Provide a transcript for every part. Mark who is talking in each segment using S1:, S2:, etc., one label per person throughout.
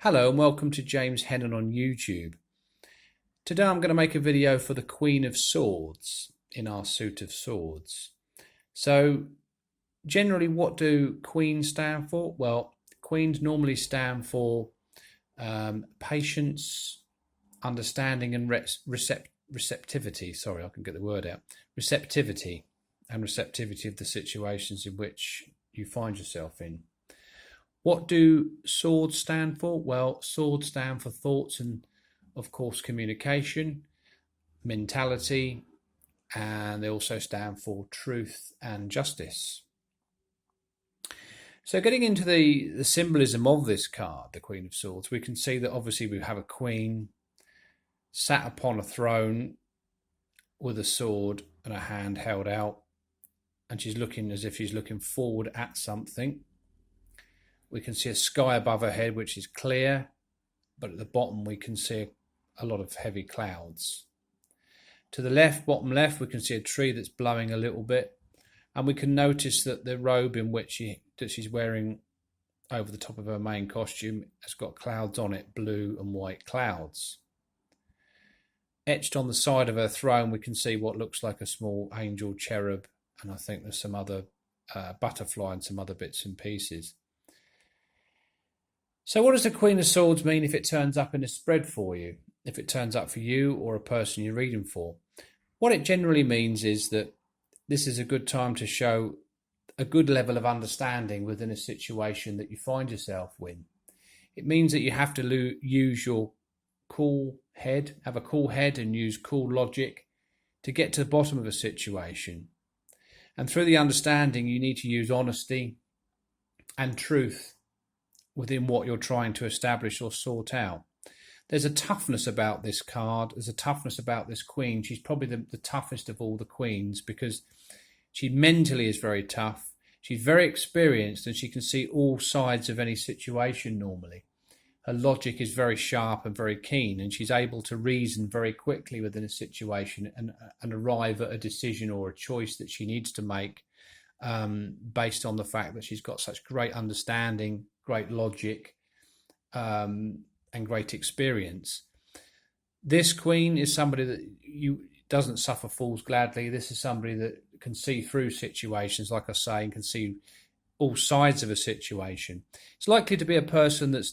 S1: Hello and welcome to James Hennon on YouTube. Today I'm going to make a video for the Queen of Swords in our suit of swords. So generally, what do queens stand for? Well, queens normally stand for patience, understanding and receptivity. Sorry, I can get the word out. Receptivity of the situations in which you find yourself in. What do swords stand for? Well, swords stand for thoughts and, of course, communication, mentality, and they also stand for truth and justice. So getting into the symbolism of this card, the Queen of Swords, we can see that obviously we have a queen sat upon a throne with a sword and a hand held out, and she's looking as if she's looking forward at something. We can see a sky above her head, which is clear, but at the bottom we can see a lot of heavy clouds. To the left, bottom left, we can see a tree that's blowing a little bit, and we can notice that the robe in which she's wearing over the top of her main costume has got clouds on it, blue and white clouds. Etched on the side of her throne, we can see what looks like a small angel cherub, and I think there's some other butterfly and some other bits and pieces. So what does the Queen of Swords mean if it turns up in a spread for you? If it turns up for you or a person you're reading for? What it generally means is that this is a good time to show a good level of understanding within a situation that you find yourself in. It means that you have to use your cool head, have a cool head and use cool logic to get to the bottom of a situation. And through the understanding, you need to use honesty and truth within what you're trying to establish or sort out. There's a toughness about this card. There's a toughness about this queen. She's probably the toughest of all the queens because she mentally is very tough. She's very experienced and she can see all sides of any situation normally. Her logic is very sharp and very keen, and she's able to reason very quickly within a situation and arrive at a decision or a choice that she needs to make based on the fact that she's got such great understanding, great logic, and great experience. This queen is somebody that doesn't suffer fools gladly. This is somebody that can see through situations, like I say, and can see all sides of a situation. It's likely to be a person that's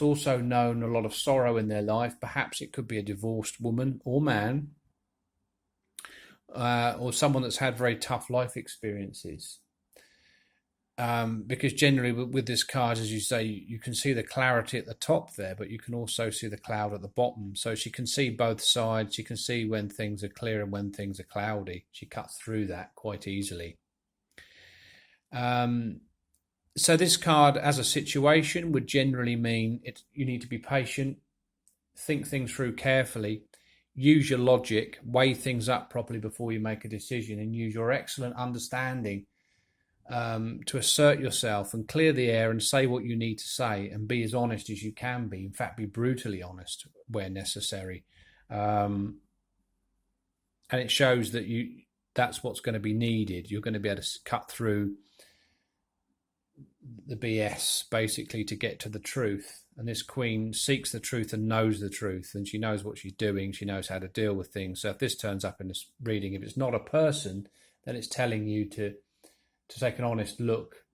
S1: also known a lot of sorrow in their life. Perhaps it could be a divorced woman or man, or someone that's had very tough life experiences. Because generally with this card, as you say, you can see the clarity at the top there, but you can also see the cloud at the bottom. So she can see both sides. She can see when things are clear and when things are cloudy. She cuts through that quite easily. So this card as a situation would generally mean you need to be patient, think things through carefully, use your logic, weigh things up properly before you make a decision, and use your excellent understanding to assert yourself and clear the air and say what you need to say and be as honest as you can be. In fact, be brutally honest where necessary. And it shows that that's what's going to be needed. You're going to be able to cut through the BS basically to get to the truth. And this queen seeks the truth and knows the truth, and she knows what she's doing. She knows how to deal with things. So if this turns up in this reading, if it's not a person, then it's telling you to take an honest look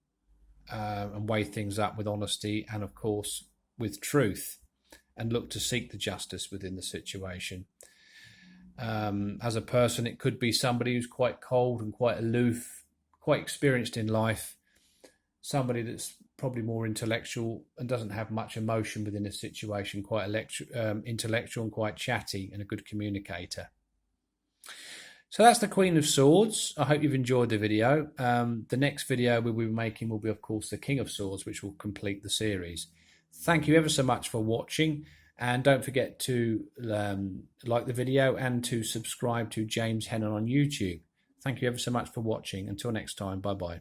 S1: and weigh things up with honesty and, of course, with truth, and look to seek the justice within the situation. As a person, it could be somebody who's quite cold and quite aloof, quite experienced in life, somebody that's probably more intellectual and doesn't have much emotion within a situation, quite intellectual and quite chatty and a good communicator. So that's the Queen of Swords. I hope you've enjoyed the video. The next video we'll be making will be, of course, the King of Swords, which will complete the series. Thank you ever so much for watching. And don't forget to like the video and to subscribe to James Hennon on YouTube. Thank you ever so much for watching. Until next time, bye-bye.